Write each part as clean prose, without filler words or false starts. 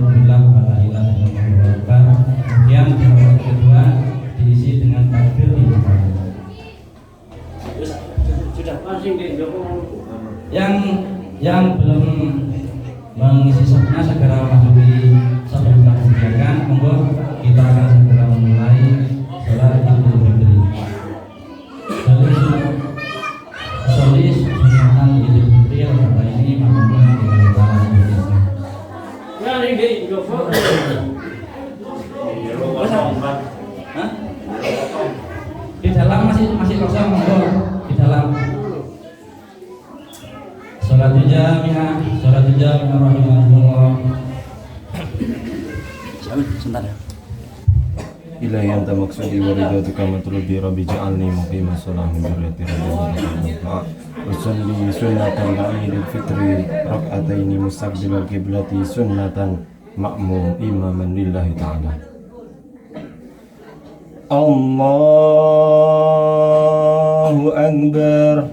alhamdulillah la ilaha illallah. Kemudian rakaat kedua diisi dengan takbir ihram. Sudah masing di Yang belum mengisi sopnya segera masuki sop yang telah disediakan. Monggo kita akan segera memulai sholat Idul Fitri. Solis sunatan Idul Fitri kata ini makmum di dalam Indonesia. ya ini di Joko. Hah? Di dalam masih kosong, monggo di dalam. Sholat jamiah rahimahullah. Sebentar ya. Ilahi anta maksudi wa ridatuka matlubi rabbi ja'alni muqima shalah min dzurriyyati rabbi usalli sunnatan Idul Fitri rak'ataini mustaqbilal qiblati sunnatan ma'mum imaman lillahi ta'ala. Allahu akbar.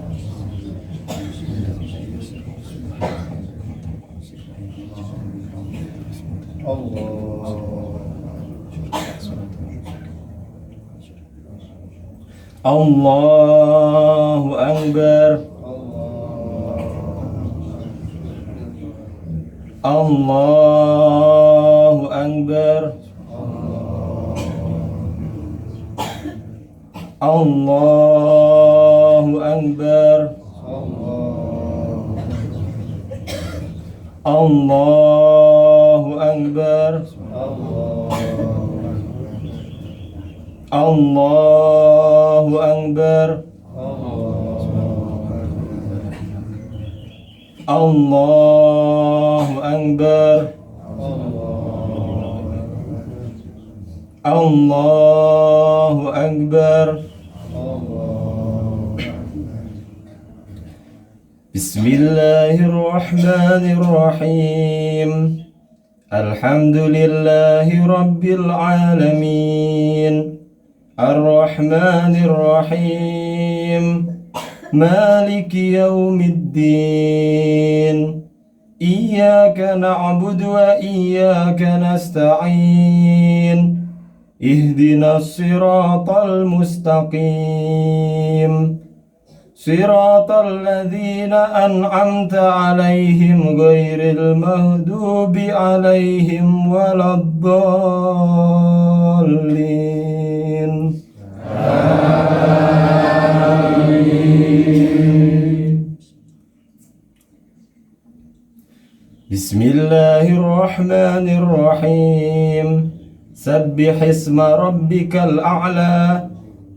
Allahu akbar. Allahu akbar. Allahu akbar. Allahu akbar. Allahu akbar. Allahu akbar. Allahu akbar. Bismillahirrahmanirrahim. Alhamdulillahi rabbil alamin. Ar-Rahmanir Rahim. Maliki yaumiddin. Iyyaka na'budu wa iyyaka nasta'in. Ihdinas siratal mustaqim. Siratal ladzina an'amta 'alaihim ghairil maghdubi 'alaihim waladdallin. Bismillahirrahmanirrahim. Sabbih isma rabbikal a'la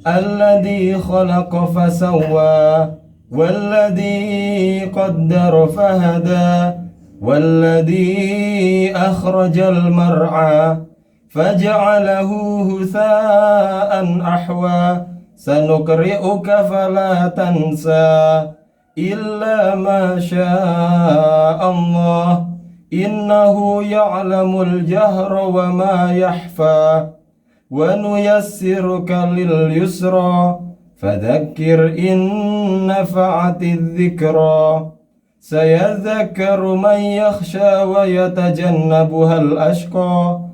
alladhi khalaqa fasawwa walladhi qaddara fahada walladhi akhrajal mar'a faj'alahu hutha'an ahwa sanukri'uka fala tansa illa ma syaa Allah innahu ya'lamul jahra wa ma yakhfa wa nuyassiruka lil yusra fadhakkir in nafa'atiz dhikra sayadhakkaru man yakhsha wa yatajannabuhal ashqa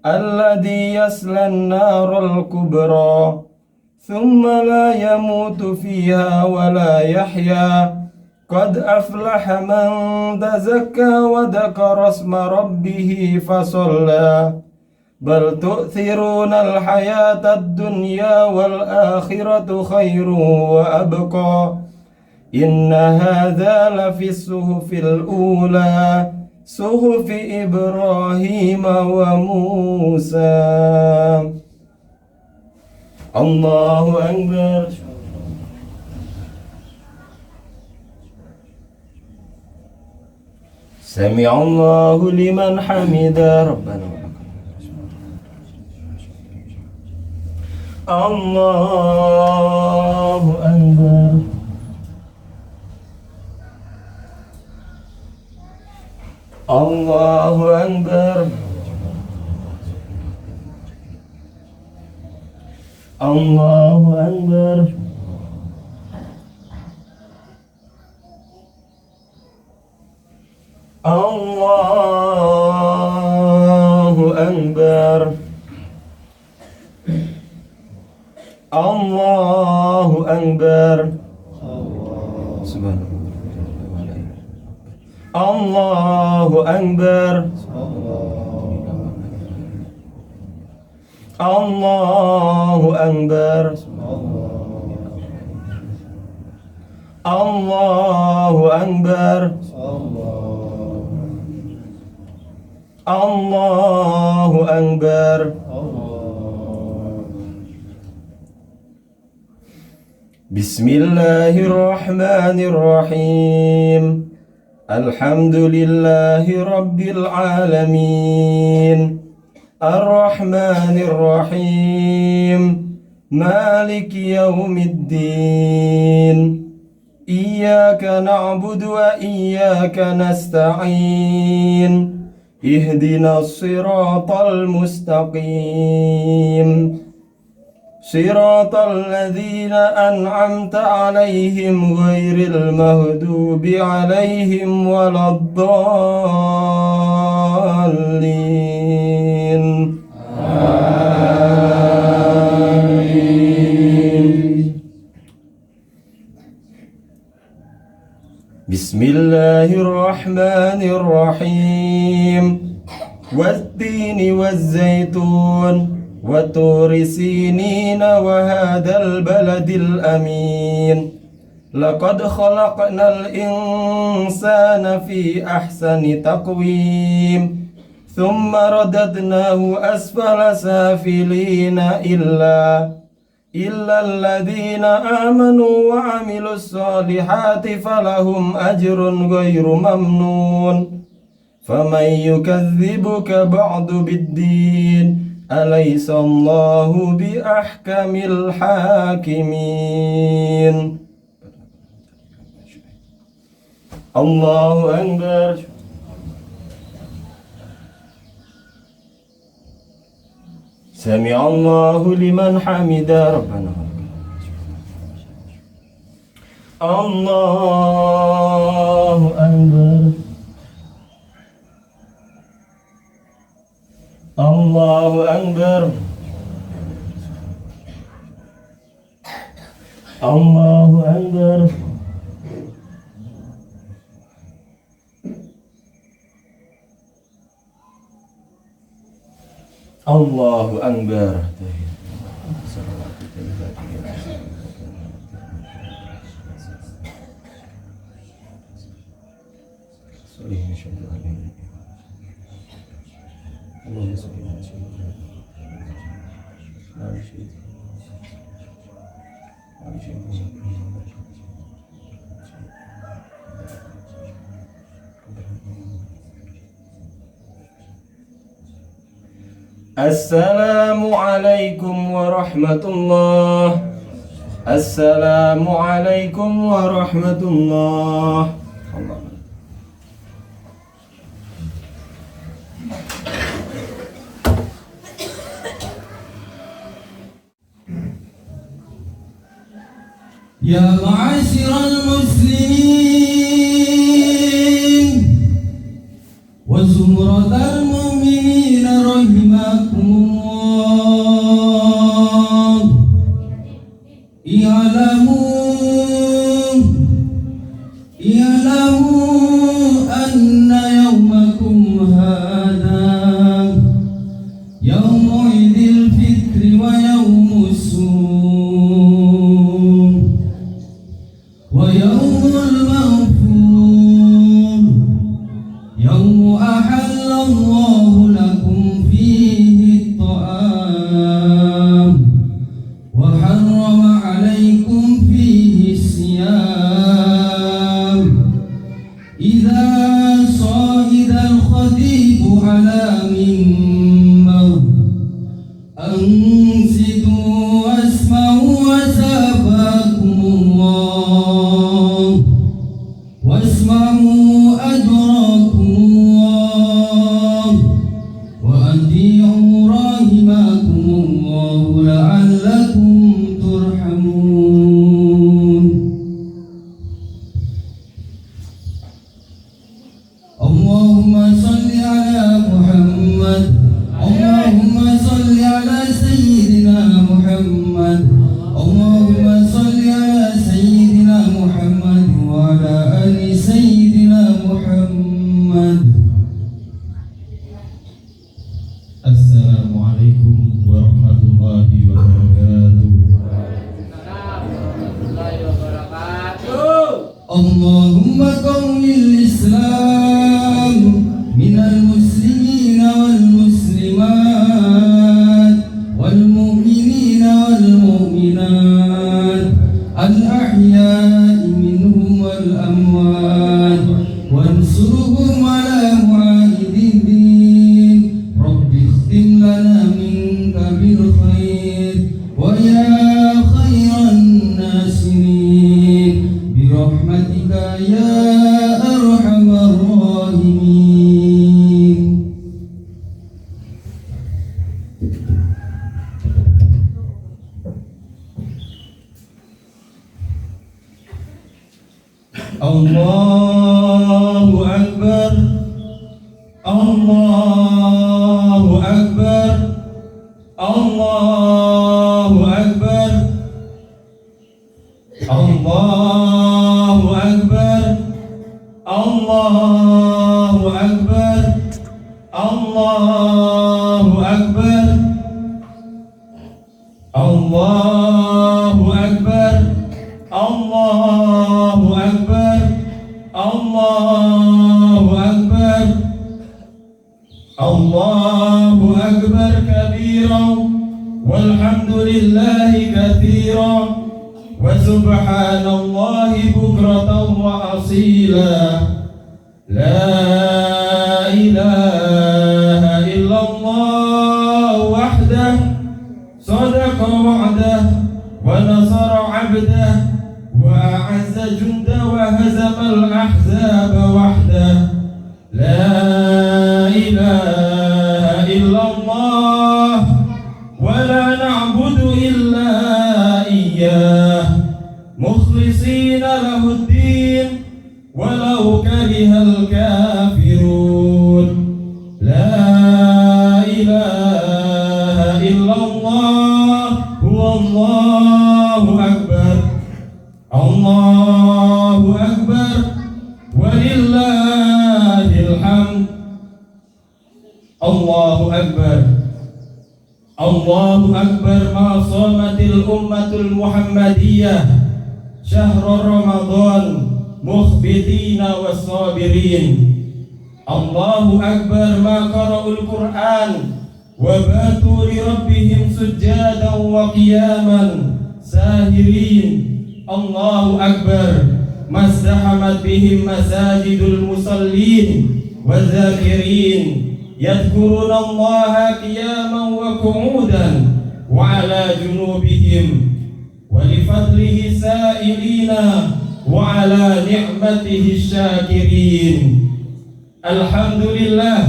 alladhi yaslan naral kubra thumma la yamutu fiha wa la yahya qad aflaha man tazakka wa dhakara isma rabbih fasalla bal tu'thiruna al-hayata ad-dunya wal akhiratu khairun wa abqa inna hadha lafi suhufil ula suhufi Ibrahim wa Musa. Allahu akbar. Sami'allahu liman hamida rabbana Allahu akbar. Allahu akbar. Allahu akbar. Allahu Allahu Akbar. Subhanallah. Allahu Akbar. Allahu Akbar. Allahu Akbar. Allahu Akbar. Bismillahirrahmanirrahim. Alhamdulillahi Rabbil Alamin. Ar-Rahmanir Rahim. Maliki Yawmiddin. Iyyaka na'budu wa iyyaka nasta'in. Ihdinas siratal mustaqim. Siratal ladzina an'amta 'alaihim ghairil maghdubi 'alaihim waladdallin. Amin. Bismillahirrahmanirrahim. Wat-tini waz-zaitun وطور سينين وهذا البلد الأمين لقد خلقنا الإنسان في أحسن تقويم ثم رددناه أسفل سافلين إلا الذين آمنوا وعملوا الصالحات فلهم أجر غير ممنون فمن يكذبك بعد بالدين أليس الله بأحكم الحاكمين. الله أكبر. سمع الله لمن حمده ربنا. الله أكبر. Allahu Akbar. Allahu Akbar. Allahu Akbar. Assalamu alaikum warahmatullah. Assalamu alaikum warahmatullah. Ya ma'asyiral muslimin wa zumratal mu'minin rahimakumullah. I'lamu anna yawmakum hadha yawmu idil fitri wa yawmus ويوم المغفور يوم أحل الله لكم فيه الطعام وحرم عليكم فيه الصيام إذا صعد الخطيب على منبر أنصتوا واسمعوا وثابكم الله واسمعوا أجركم الله وأطيعوا رحمكم الله لعلكم ترحمون. اللهم صل على محمد. اللهم صل على سيدنا محمد. Assalamualaikum warahmatullahi wabarakatuh. Warahmatullahi wabarakatuh. Allahumma qawwil Islam minal muslimina wal muslimat wal mu'minina wal mu'minat al ahya'i minhum wal amwat wansurhum ala mu'ahidin rabbi ikhtim lana minka bil khair wa ya khairan nasirin birahmatika ya arhamar rahimin. Allahu Akbar, Allahu Akbar, Allahu Akbar, Allahu Akbar, Allahu Akbar, Allahu Akbar, Allahu Akbar, Allahu Akbar, Allahu Akbar, Allahu Akbar kabira walhamdulillahi katsira wa subhanallahi bukratan wa asila. La ilaha illallah wahdah sadaqa wa'dah wa nasara 'abdah wa a'azza junda wa hazamal ahzaba wahdah. La ilaha illallah wa la na'budu illa iyyah mukhlisina lahuddin walau karihal kafirun. La ilaha illallah huwallahu akbar, Allahu akbar walillahil hamd. Allahu akbar, Allahu akbar. Ma shamatil ummatul muhammadiyah syahrul ramadan mukhbitina was-sabirin. Allahu akbar. Ma qara'ul Qur'an wa batu li rabbihim sujjadan wa qiyaman sahirin. Allahu akbar. Mazdahamat bihim masajidul musallin wa zakirin yadhkuruna Allaha qiyaman wa qu'udan wa ala junubihim wa li fadlihi sa'ilina wa ala ni'matihi syakirin. Alhamdulillah,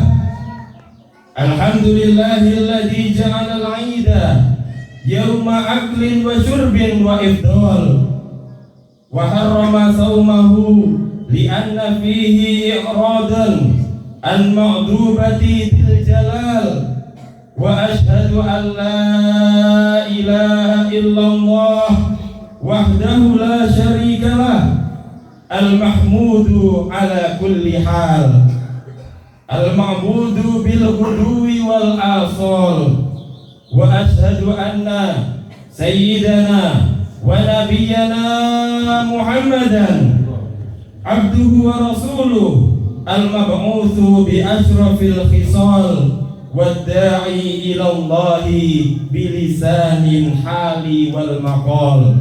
alhamdulillahilladzi ja'ala al-'ida yawma aklin wa syurbin wa ifdal wa harrama sawmahu li'anna fihi i'radan an ma'dubati dil jalal. Wa ashhadu an la ilaha illallah wahdahu la syarika lah al-mahmudu ala kulli hal al-ma'budu bil ghudwi wal asal. Wa ashhadu anna sayyidana wa nabiyyana Muhammadan abduhu wa rasuluh al-mab'utsu bi asyrafil khisal wad-da'i ila Allahi bilisanil hali wal maqal.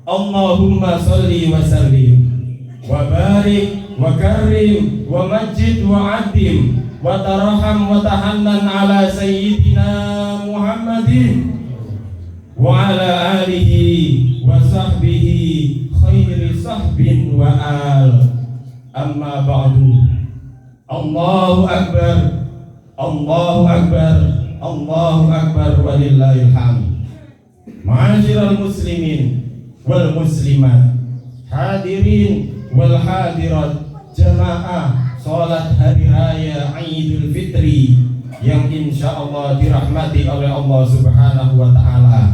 Allahumma salli wa sallim wa barik wa karrim wa majid wa addim wa tarham wa tahannan ala sayyidina Muhammadin wa ala alihi wa sahbihi khairi sahbin wa al. Amma ba'du. Allahu akbar, Allahu akbar, Allahu akbar walillahil hamd. Ma'asyiral muslimin wal muslimat, hadirin wal hadirat, jamaah salat hari raya Idul Fitri yang insyaallah dirahmati oleh Allah Subhanahu wa taala.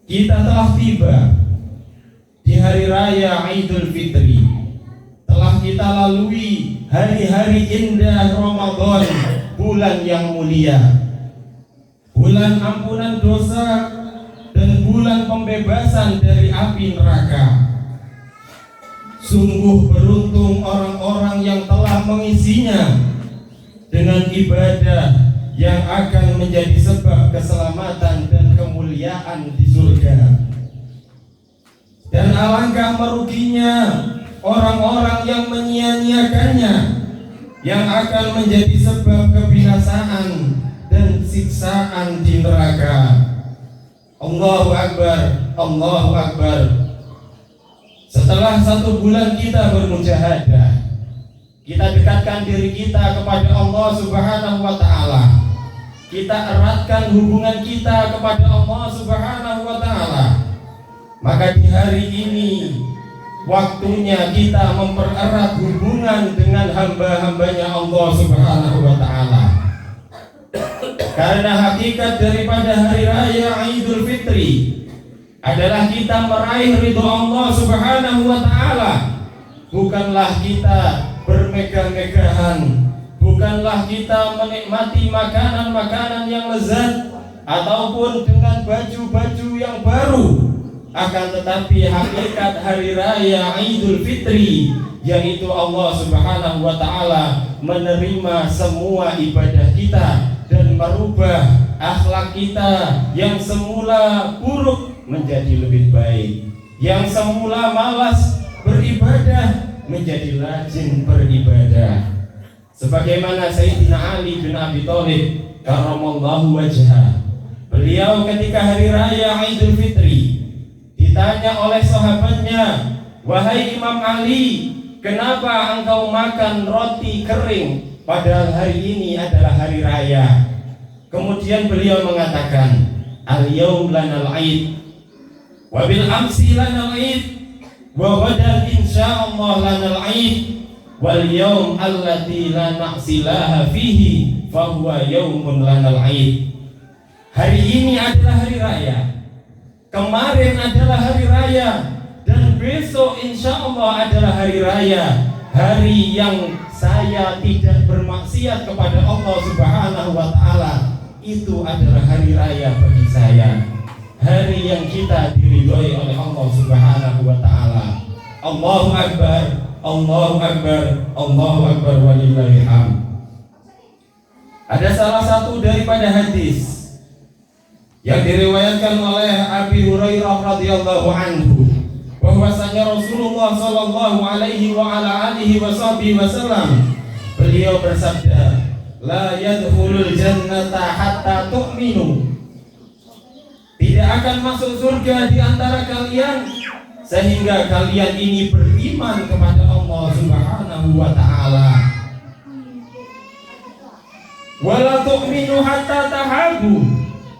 Kita telah tiba di hari raya Idul Fitri. Telah kita lalui hari-hari indah Ramadan bulan yang mulia, bulan ampunan dosa dan bulan pembebasan dari api neraka. Sungguh beruntung orang-orang yang telah mengisinya dengan ibadah yang akan menjadi sebab keselamatan dan kemuliaan di surga. Dan alangkah meruginya orang-orang yang menyia-nyiakannya, yang akan menjadi sebab kebinasaan dan siksaan di neraka. Allahu Akbar, Allahu Akbar. Setelah 1 bulan kita bermujahadah, kita dekatkan diri kita kepada Allah Subhanahu wa Ta'ala. Kita eratkan hubungan kita kepada Allah Subhanahu wa Ta'ala. Maka di hari ini waktunya kita mempererat hubungan dengan hamba-hambanya Allah Subhanahu wa Ta'ala. Karena hakikat daripada hari raya Idul Fitri adalah kita meraih ridho Allah Subhanahu wa Ta'ala. Bukanlah kita bermegah-megahan, bukanlah kita menikmati makanan-makanan yang lezat ataupun dengan baju-baju yang baru. Akan tetapi hakikat hari raya Idul Fitri, yaitu Allah Subhanahu wa Ta'ala menerima semua ibadah kita dan merubah akhlak kita yang semula buruk menjadi lebih baik, yang semula malas beribadah menjadi rajin beribadah. Sebagaimana Sayyidina Ali bin Abi Thalib karramallahu wajhah, beliau ketika hari raya Idul Fitri ditanya oleh sahabatnya, "Wahai Imam Ali, kenapa engkau makan roti kering padahal hari ini adalah hari raya?" Kemudian beliau mengatakan, "Al-yaum lanal Aid, wa bil amsi lanal Aid, wa ghadan insyaallah lanal Aid, wal yaum allati la na'silaha fihi fa huwa yaumun lanal Aid." Hari ini adalah hari raya, kemarin adalah hari raya, dan besok insya Allah adalah hari raya. Hari yang saya tidak bermaksiat kepada Allah Subhanahu wa Ta'ala, itu adalah hari raya bagi saya. Hari yang kita diridhoi oleh Allah Subhanahu wa Ta'ala. Allahu Akbar, Allahu Akbar, Allahu Akbar walillahil hamd. Ada salah satu daripada hadis yang diriwayatkan oleh Abi Hurairah radhiyallahu anhu, bahwasanya Rasulullah sallallahu alaihi wa ala alihi wasallam beliau bersabda, "La yadkhulul jannata hatta tu'minu." Tidak akan masuk surga di antara kalian sehingga kalian ini beriman kepada Allah Subhanahu wa Ta'ala. Wala tu'minu hatta tahabu,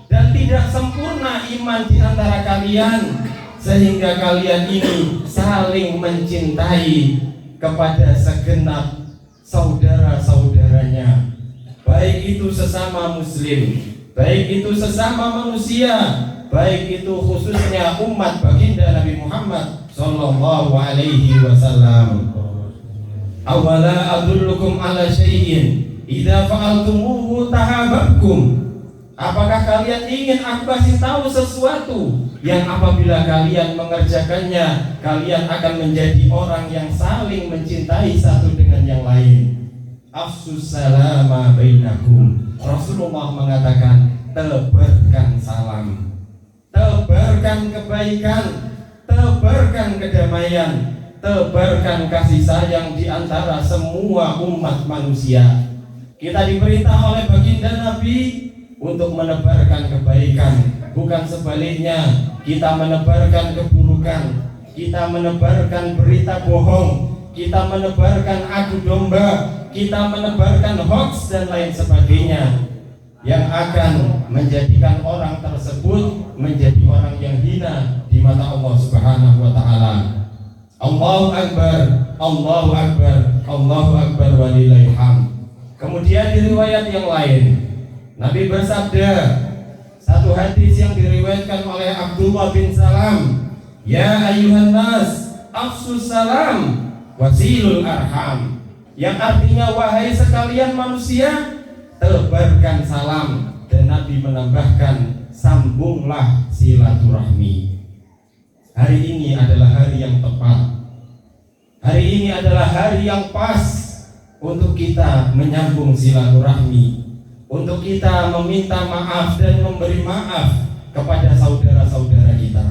dan tidak sempurna iman di antara kalian sehingga kalian ini saling mencintai kepada segenap saudara-saudaranya, baik itu sesama muslim, baik itu sesama manusia, baik itu khususnya umat baginda Nabi Muhammad sallallahu alaihi wasallam. Awala adullukum ala syai'in idza fa'altumuhu tahabbtum. Apakah kalian ingin aku kasih tahu sesuatu yang apabila kalian mengerjakannya, kalian akan menjadi orang yang saling mencintai satu dengan yang lain? Afsus salama bainakum. Rasulullah mengatakan, tebarkan salam, tebarkan kebaikan, tebarkan kedamaian, tebarkan kasih sayang di antara semua umat manusia. Kita diperintah oleh baginda Nabi untuk menebarkan kebaikan, bukan sebaliknya kita menebarkan keburukan, kita menebarkan berita bohong, kita menebarkan adu domba, kita menebarkan hoax dan lain sebagainya yang akan menjadikan orang tersebut menjadi orang yang hina di mata Allah Subhanahu wa Ta'ala. Allahu Akbar, Allahu Akbar, Allahu Akbar walillahil hamd. Kemudian di riwayat yang lain Nabi bersabda, satu hadis yang diriwayatkan oleh Abdullah bin Salam, "Ya ayyuhan nas, afsus salam wasilul arham." Yang artinya, wahai sekalian manusia, tebarkan salam, dan Nabi menambahkan sambunglah silaturahmi. Hari ini adalah hari yang tepat. Hari ini adalah hari yang pas untuk kita menyambung silaturahmi, untuk kita meminta maaf dan memberi maaf kepada saudara-saudara kita,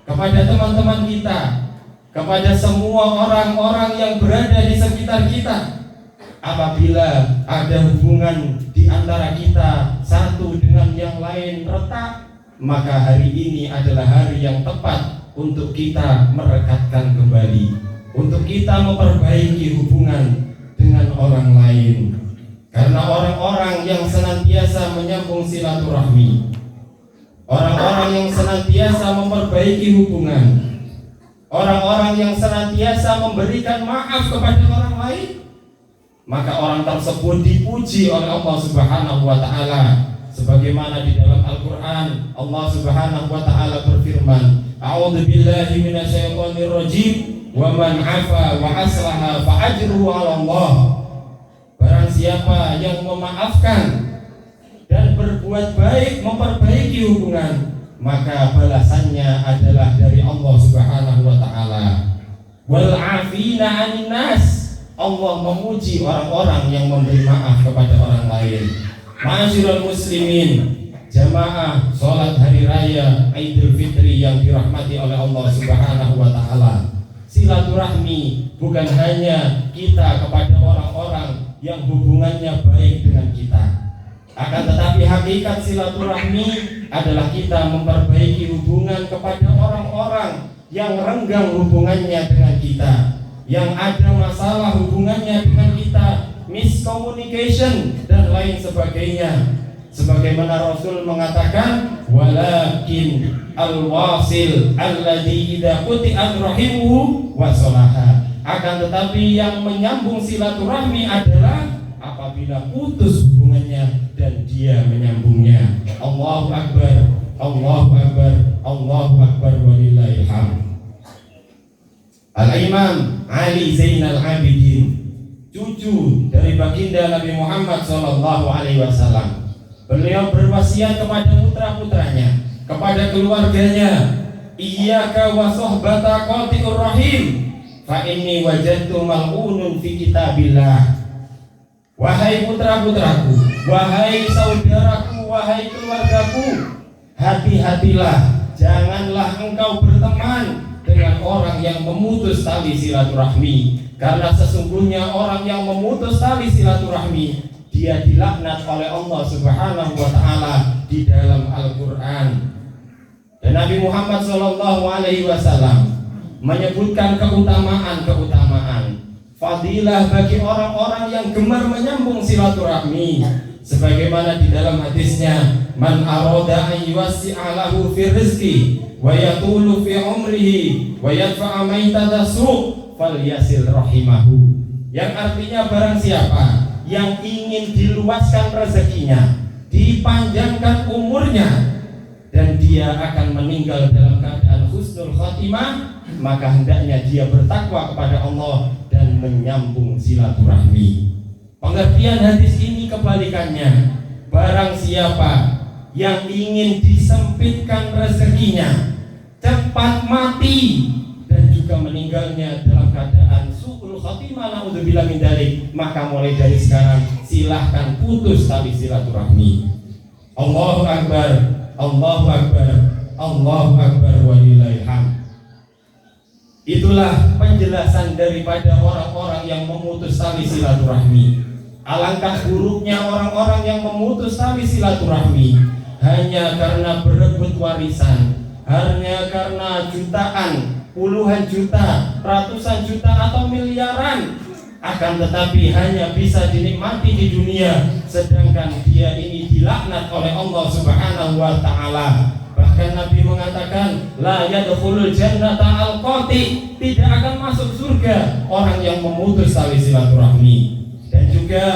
kepada teman-teman kita, kepada semua orang-orang yang berada di sekitar kita. Apabila ada hubungan di antara kita satu dengan yang lain retak, maka hari ini adalah hari yang tepat untuk kita merekatkan kembali, untuk kita memperbaiki hubungan dengan orang lain. Karena orang-orang yang senantiasa menyambung silaturahmi, orang-orang yang senantiasa memperbaiki hubungan, orang-orang yang senantiasa memberikan maaf kepada orang lain, maka orang tersebut dipuji oleh Allah Subhanahu wa taala. Sebagaimana di dalam Al-Qur'an Allah Subhanahu wa taala berfirman, "A'udzu billahi minasyaitonir rajim, wa man 'afa wa aslaha fa ajruhu 'ala Allah." Barang siapa yang memaafkan dan berbuat baik, memperbaiki hubungan, maka balasannya adalah dari Allah Subhanahu wa taala. Wal 'afina 'anil nas, Allah memuji orang-orang yang memberi maaf kepada orang lain. Ma'asyiral muslimin, jamaah salat hari raya Idul Fitri yang dirahmati oleh Allah Subhanahu wa taala. Silaturahmi bukan hanya kita kepada orang-orang yang hubungannya baik dengan kita, akan tetapi hakikat silaturahmi adalah kita memperbaiki hubungan kepada orang-orang yang renggang hubungannya dengan kita, yang ada masalah hubungannya dengan kita, miscommunication dan lain sebagainya. Sebagaimana Rasul mengatakan, walakin al-wasil alladzi idza quti'at rahimuhu wa salaha. Akan tetapi yang menyambung silaturahmi adalah apabila putus hubungannya dan dia menyambungnya. Allahu akbar, Allahu akbar, Allahu akbar, walillahil hamd. Al-Imam Ali Zainal Abidin, cucu dari baginda Nabi Muhammad SAW, beliau berwasiat kepada putra-putranya, kepada keluarganya, iyyaka wa sohbata qati'ur rahim, fa inni wajadtu mal'unun fi kitabillah. Wahai putra-putraku, wahai saudaraku, wahai keluargaku, hati-hatilah, janganlah engkau berteman dengan orang yang memutus tali silaturahmi, karena sesungguhnya orang yang memutus tali silaturahmi, dia dilaknat oleh Allah Subhanahu wa taala di dalam Al-Qur'an. Dan Nabi Muhammad SAW menyebutkan keutamaan fadilah bagi orang-orang yang gemar menyambung silaturahmi, sebagaimana di dalam hadisnya, man arada an yuwassi'a lahu fi rizqi wa yatulu fi umrihi wa yadfa'a maitata su' falyasil rahimahu. Yang artinya barang siapa yang ingin diluaskan rezekinya, dipanjangkan umurnya, dan dia akan meninggal dalam keadaan husnul khotimah, maka hendaknya dia bertakwa kepada Allah dan menyambung silaturahmi. Pengertian hadis ini kebalikannya. Barang siapa yang ingin disempitkan rezekinya, cepat mati, dan juga meninggalnya dalam keadaan su'ul khotimah, naudzubillah min dzalik, maka mulai dari sekarang silahkan putus tali silaturahmi. Allahu akbar, Allahu akbar, Allahu akbar, walillahil hamd. Itulah penjelasan daripada orang-orang yang memutus tali silaturahmi. Alangkah buruknya orang-orang yang memutus tali silaturahmi hanya karena berebut warisan, hanya karena jutaan, puluhan juta, ratusan juta atau miliaran, akan tetapi hanya bisa dinikmati di dunia, sedangkan dia ini dilaknat oleh Allah Subhanahu wa taala. Bahkan Nabi mengatakan, la yadkhulul jannata al-qati, tidak akan masuk surga orang yang memutus tali silaturahmi. Dan juga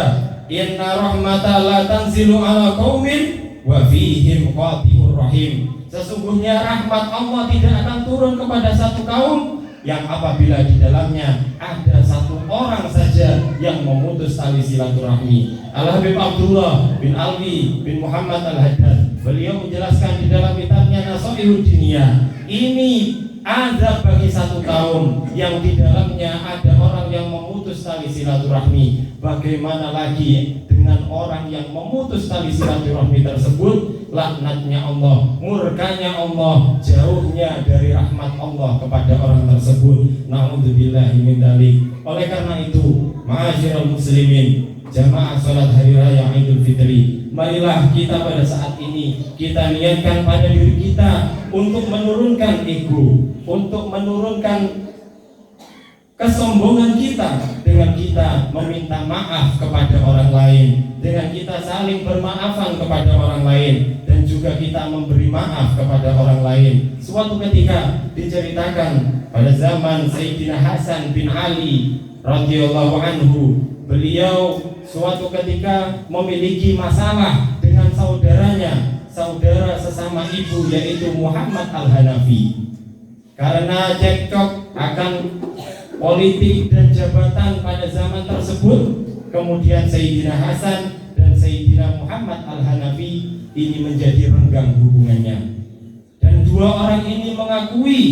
inna rahmata la tanzilu ala qaumin wa fihim qati'ur rahim. Sesungguhnya rahmat Allah tidak akan turun kepada satu kaum yang apabila di dalamnya ada satu orang saja yang memutus tali silaturahmi. Al-Habib Abdullah bin Alwi bin Muhammad Al-Haddad, beliau menjelaskan di dalam kitabnya Nasaihud Diniyah, ini ada bagi 1 tahun yang di dalamnya ada orang yang memutus tali silaturahmi. Bagaimana lagi dengan orang yang memutus tali silaturahmi tersebut? Laknatnya Allah, murkanya Allah, jauhnya dari rahmat Allah kepada orang tersebut. Na'udzubillahi min dzalik. Oleh karena itu, ma'asyiral muslimin, jamaah salat hari raya Idul Fitri, marilah kita pada saat ini kita niatkan pada diri kita untuk menurunkan ego, untuk menurunkan kesombongan kita dengan kita meminta maaf kepada orang lain, dengan kita saling bermaafan kepada orang lain, dan juga kita memberi maaf kepada orang lain. Suatu ketika diceritakan pada zaman Sayyidina Hasan bin Ali radhiyallahu anhu, beliau suatu ketika memiliki masalah dengan saudaranya, saudara sesama ibu, yaitu Muhammad Al-Hanafi. Karena cekcok akan politik dan jabatan pada zaman tersebut, kemudian Sayyidina Hasan dan Sayyidina Muhammad Al-Hanafi ini menjadi renggang hubungannya. Dan 2 orang ini mengakui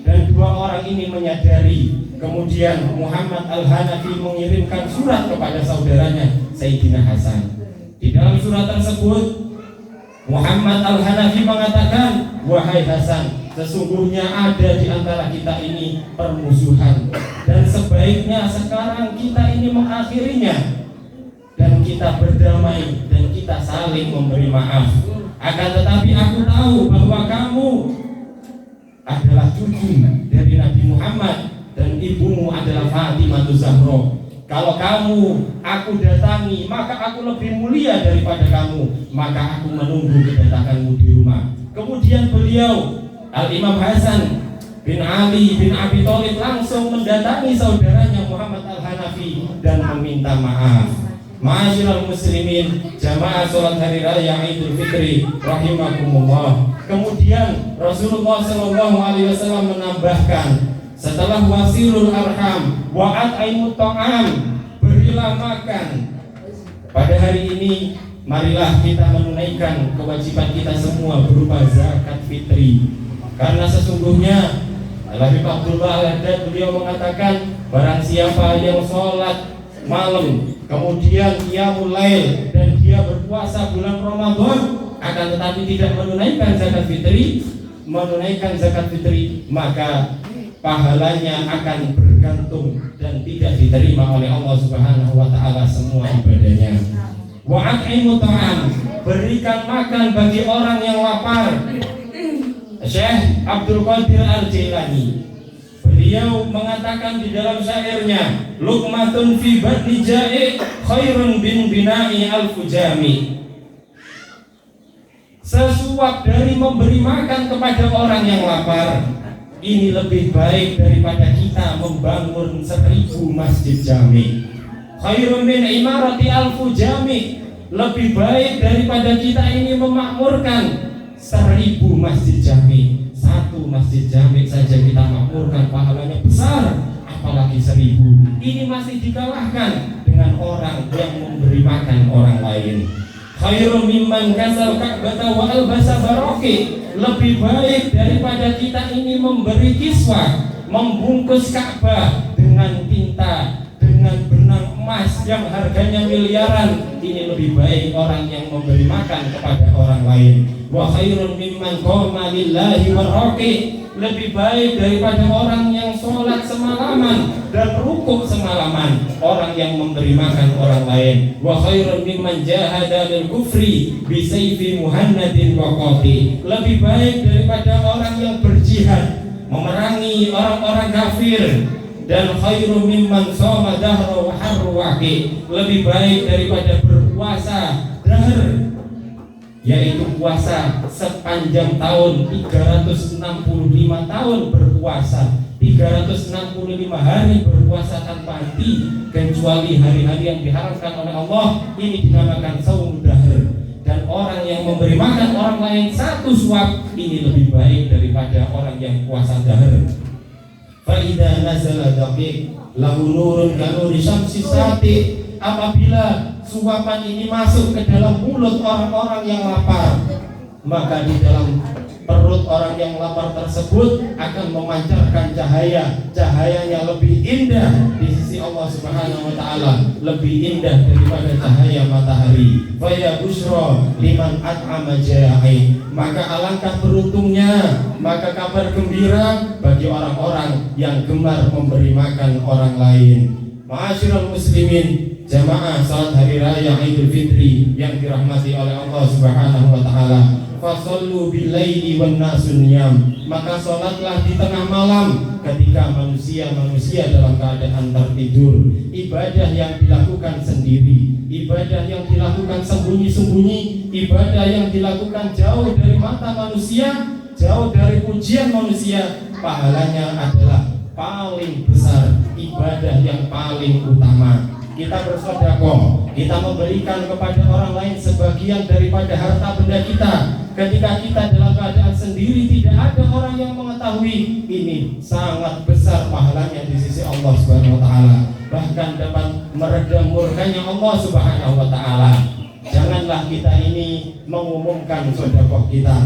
dan 2 orang ini menyadari. Kemudian Muhammad Al-Hanafi mengirimkan surat kepada saudaranya Sayyidina Hasan. Di dalam surat tersebut Muhammad Al-Hanafi mengatakan, "Wahai Hasan, sesungguhnya ada di antara kita ini permusuhan, dan sebaiknya sekarang kita ini mengakhirinya dan kita berdamai dan kita saling memberi maaf. Akan tetapi aku tahu bahwa kamu adalah cucu dari Nabi Muhammad dan ibumu adalah Fatimah Zahra. Kalau kamu aku datangi, maka aku lebih mulia daripada kamu, maka aku menunggu kedatanganmu di rumah." Kemudian beliau Al-Imam Hasan bin Ali bin Abi Thalib langsung mendatangi saudaranya Muhammad Al-Hanafi dan meminta maaf. Ma'asyiral muslimin, jamaah salat hari raya Idul Fitri rahimakumullah. Kemudian Rasulullah SAW menambahkan, setelah wasilul arham wa at'imut ta'am, berilah makan. Pada hari ini marilah kita menunaikan kewajiban kita semua berupa zakat fitri. Karena sesungguhnya Al-Habib Abdullah Al-Haddad beliau mengatakan, barang siapa yang sholat malam kemudian qiyamul lail dan dia berpuasa bulan Ramadan akan tetapi tidak menunaikan zakat fitri, maka pahalanya akan bergantung dan tidak diterima oleh Allah Subhanahu wa taala semua ibadahnya. Wa at'imut ta'am, berikan makan bagi orang yang lapar. Syekh Abdul Qadir Al-Jilani beliau mengatakan di dalam syairnya, luqmatun fi batni ja'i khairun bin bina'i al-fujami. Sesuap dari memberi makan kepada orang yang lapar ini lebih baik daripada kita membangun 1000 masjid jami. Khairun min imarati al-fujami, lebih baik daripada kita ini memakmurkan 1000 masjid jami. 1 masjid jami saja kita makmurkan pahalanya besar, apalagi 1000. Ini masih dikalahkan dengan orang yang memberi makan orang lain. Khairun mimman kasal ka'bata wa albasa baraki, lebih baik daripada kita ini memberi kiswah, membungkus Ka'bah dengan tinta, dengan benang emas yang harganya miliaran. Ini lebih baik orang yang memberi makan kepada orang lain. Wa khairun mimman qama lillahi warraqi, lebih baik daripada orang yang sholat semalaman dan rukuk semalaman, orang yang memberi makan orang lain. Wa khairun mimman jahada lil kufri bi sayfi muhannadin wa qati, lebih baik daripada orang yang berjihad memerangi orang-orang kafir. Dan khairu mimman shoma dahra wa harru waqi, lebih baik daripada berpuasa dahr, yaitu puasa sepanjang tahun, 365 tahun berpuasa, 365 hari berpuasa tanpa henti, kecuali hari-hari yang diharamkan oleh Allah. Ini dinamakan saum dahr. Dan orang yang memberi makan orang lain 1 suap ini lebih baik daripada orang yang puasa dahr. fa idza nazala daqiq lahu nurun ka nuri syamsi sati. Apabila suapan ini masuk ke dalam mulut orang-orang yang lapar, maka di dalam perut orang yang lapar tersebut akan memancarkan cahayanya lebih indah di sisi Allah Subhanahu wa taala, lebih indah daripada cahaya matahari. Fa ya busyra liman at'ama ja'i, maka alangkah beruntungnya, maka kabar gembira bagi orang-orang yang gemar memberi makan orang lain. Ma'asyiral muslimin, jamaah salat hari raya Idul Fitri yang dirahmati oleh Allah Subhanahu wa taala. Fasallu bilaili wan nasun niyam, maka salatlah di tengah malam ketika manusia dalam keadaan tertidur. Ibadah yang dilakukan sendiri, ibadah yang dilakukan sembunyi-sembunyi, ibadah yang dilakukan jauh dari mata manusia, jauh dari pujian manusia, pahalanya adalah paling besar, ibadah yang paling utama. Kita bersedekah, kita memberikan kepada orang lain sebagian daripada harta benda kita. Ketika kita dalam keadaan sendiri, tidak ada orang yang mengetahui, ini sangat besar pahalanya di sisi Allah Subhanahu wa taala. Bahkan dapat meredam murkanya Allah Subhanahu wa taala. Janganlah kita ini mengumumkan sedekah kita.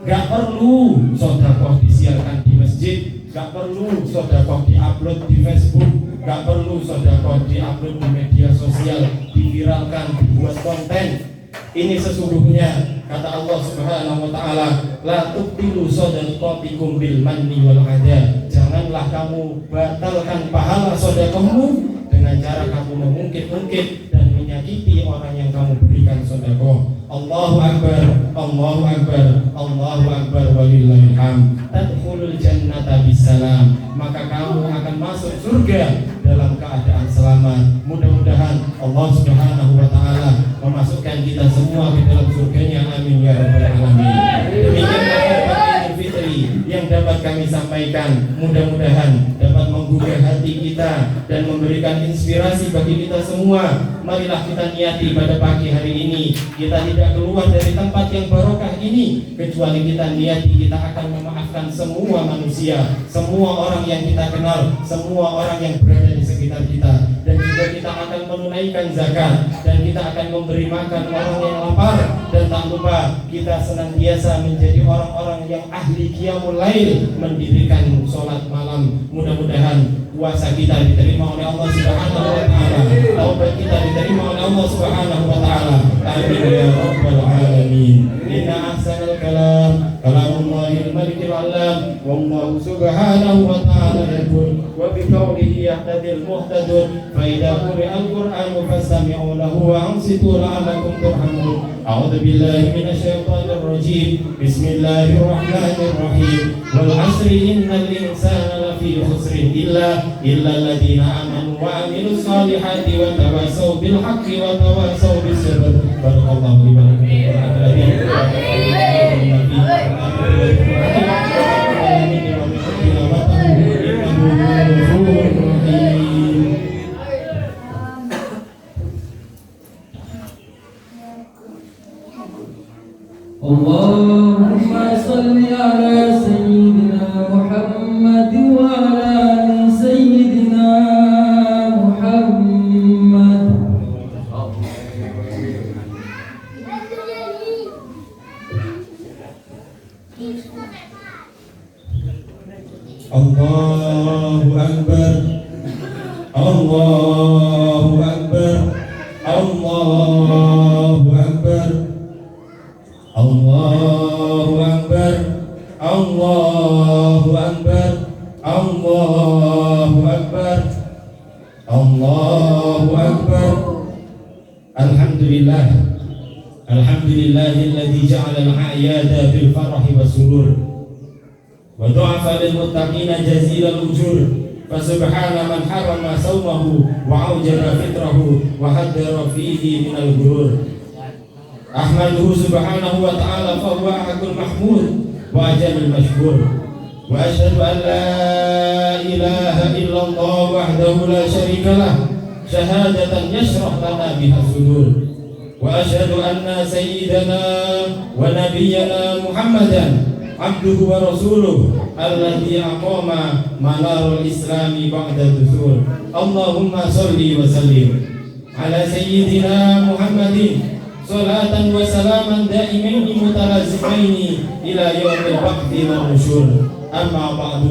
Gak perlu sedekah disiarkan di masjid, gak perlu sedekah diupload di Facebook, gak perlu sedekah diupload di media sosial, diviralkan, dibuat konten. Ini sesungguhnya kata Allah Subhanahu wa taala, la tubtilu shadaqatikum bil manni wal adha. Janganlah kamu batalkan pahala sedekahmu dengan cara kamu mengungkit-ungkit dan menyakiti orang yang kamu berikan sedekah. Allahu akbar, Allahu akbar, Allahu akbar walillahil hamd. Tadkhulul jannata bisalam, maka kamu akan masuk surga dalam keadaan selamat. Mudah-mudahan Allah Subhanahu wa taala memasukkan kita semua ke dalam surganya, amin ya rabbal alamin. Demikianlah Idul Fitri yang dapat kami sampaikan, mudah-mudahan dapat menggugah hati kita dan memberikan inspirasi bagi kita semua. Marilah kita niati pada pagi hari ini, kita tidak keluar dari tempat yang barokah ini kecuali kita niati kita akan memaafkan semua manusia, semua orang yang kita kenal, semua orang yang berada di sekitar kita, dan juga kita akan menunaikan zakat, dan kita akan memberi makan orang yang lapar, dan tak lupa kita senantiasa menjadi orang-orang yang ahli qiyamul lail, mendirikan sholat malam. Mudah-mudahan puasa kita diterima oleh Allah Subhanahu wa taala, taubat kita diterima oleh Allah Subhanahu wa taala. Amin ya rabbal alamin. Inna ahsanal kalam kalamullahil malikil alam, wallahu subhanahu wa ta'ala yaqul wa bi qawlihi yahtadil muhtadun, fa idza quri'al qur'anu fastami'u lahu wa ansitu la'allakum turhamun. A'udzu billahi minasy syaithanir rajim. Bismillahirrahmanirrahim. Wal 'asri innal insana lafi khusrin illa alladziina amanu wa 'amilus shalihati wa tawassaw bil haqqi wa tawassaw bis sabr. Barakallahu li wa lakum fil Allahumma salli ala sayyidina Muhammad wa ala ali sayyidina Muhammad. Allahu akbar, Allahu akbar, Allahu akbar, Allahu akbar, Allahu akbar, Allahu akbar, Allahu akbar. Alhamdulillah, alhamdulillahilladzi ja'ala al-a'yada bil farahi was surur wa du'afa lil muttaqina jazilal ujur. Fa subhana man harrama sawmahu wa awjaba fitrahu wa haddara fihi minal ghurur. Ahmaduhu subhanahu wa ta'ala fa huwa ahadul mahmud wa ajalul mashkur. Wa asyhadu an la ilaha illallah wahdahu la syarika lah, syahadatan yashrah lana biha sudur. Wa asyhadu anna sayyidana wa nabiyyana Muhammadan عبده ورسوله الذي أقام منار الإسلام بعد الدثور. اللهم صل وسلم على سيدنا محمد صلاة وسلاما دائمين متلازمين إلى يوم البعث والنشور. أما بعد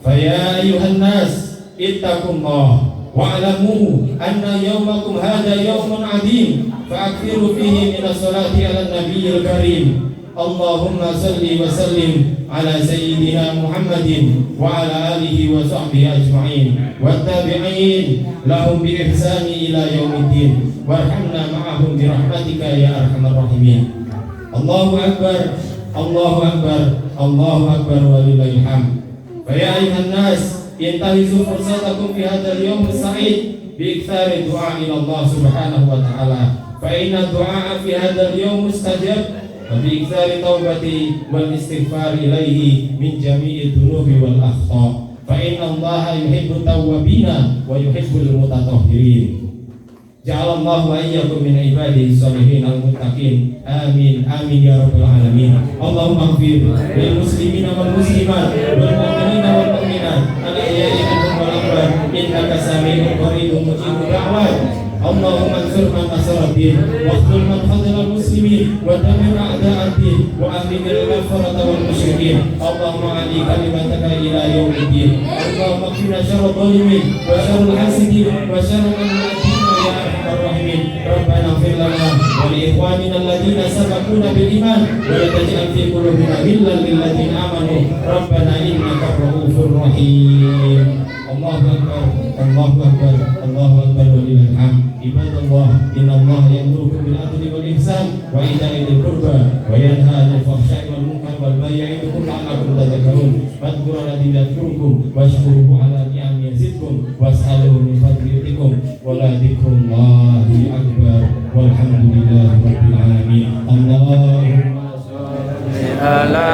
فيا أيها الناس اتقوا الله واعلموا أن يومكم هذا يوم عظيم فأكثروا فيه من الصلاة على النبي الكريم. اللهم صل وسلم على سيدنا محمد وعلى آله وصحبه أجمعين والتابعين لهم بإحسان إلى يوم الدين وارحمنا معهم برحمتك يا أرحم الراحمين. الله أكبر الله أكبر الله أكبر ولله الحمد. فيا أيها الناس انتهزوا فرصتكم في هذا اليوم السعيد بإكثار الدعاء إلى الله سبحانه وتعالى فإن الدعاء في هذا اليوم مستجاب وبإكثار التوبة والاستغفار إليه من جميع الذنوب والأخطاء فإن الله يحب التوابين ويحب المتطهرين. جعل الله وإياكم من عباده الصالحين المتقين. آمين آمين يا رب العالمين. اللهم اغفر للمسلمين والمسلمات والمؤمنين والمؤمنات الأحياء منهم والأموات إنك سميع قريب مجيب الدعوات. اللهم انصر من نصر الدين واخذل من خذل المسلمين ودمر أعداء الدين وأهلك الكفرة والمشركين. اللهم علي كلمتك إلى يوم الدين. اللهم اكفنا شر الظالمين وشر الحاسدين وشر من يا أرحم الراحمين. ربنا اغفر لنا ولإخواننا الذين سبقونا بالإيمان ولا تجعل في قلوبنا غلا للذين آمنوا ربنا إنك رؤوف رحيم. الله أكبر الله أكبر الله أكبر ولله الحمد. عباد الله إن الله يأمركم بالعدل والإحسان وإيتاء ذي القربى وينهى عن الفحشاء والمنكر والبغي يعظكم لعلكم تذكرون. فاذكروا الذي يذكركم واشكروه على نعمه يزدكم واسألوه من فضل يؤتكم ولذكر الله أكبر والحمد لله رب العالمين. اللهم صل على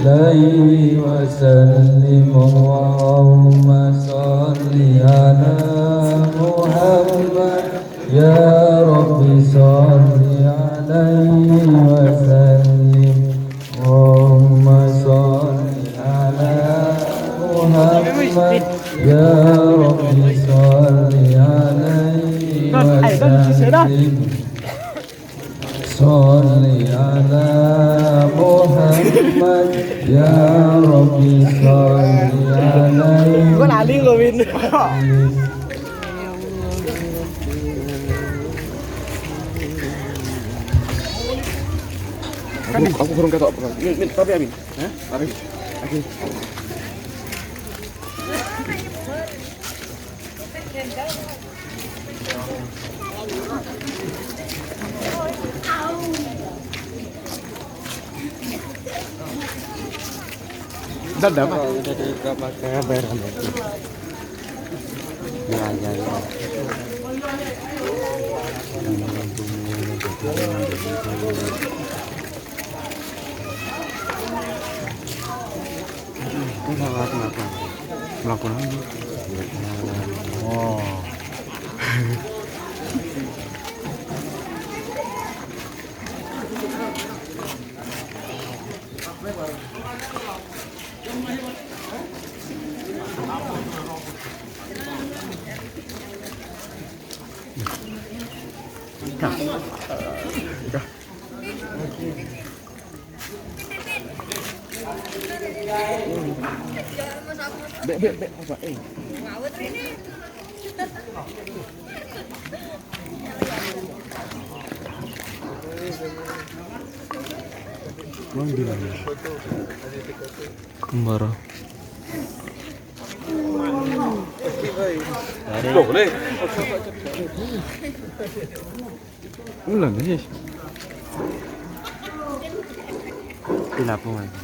عليه وسلم. اللهم صل على محمد يا رب صل عليه وسلم. اللهم صل على محمد يا رب صل عليه وسلم. صل على محمد يا رب صل عليه. Gue lali lo Win. Aku kurang kata apa? Min, tapi Amin. Hah? Tapi. Oke. Udah dapat. Udah dapat kabar itu. Ya ya ya. Kenapa? Melakukan apa? Oh. Bek, apa? Ngawet ini. Mang bilang. Kembara. Boleh. Ulang guys. Kenapa lagi?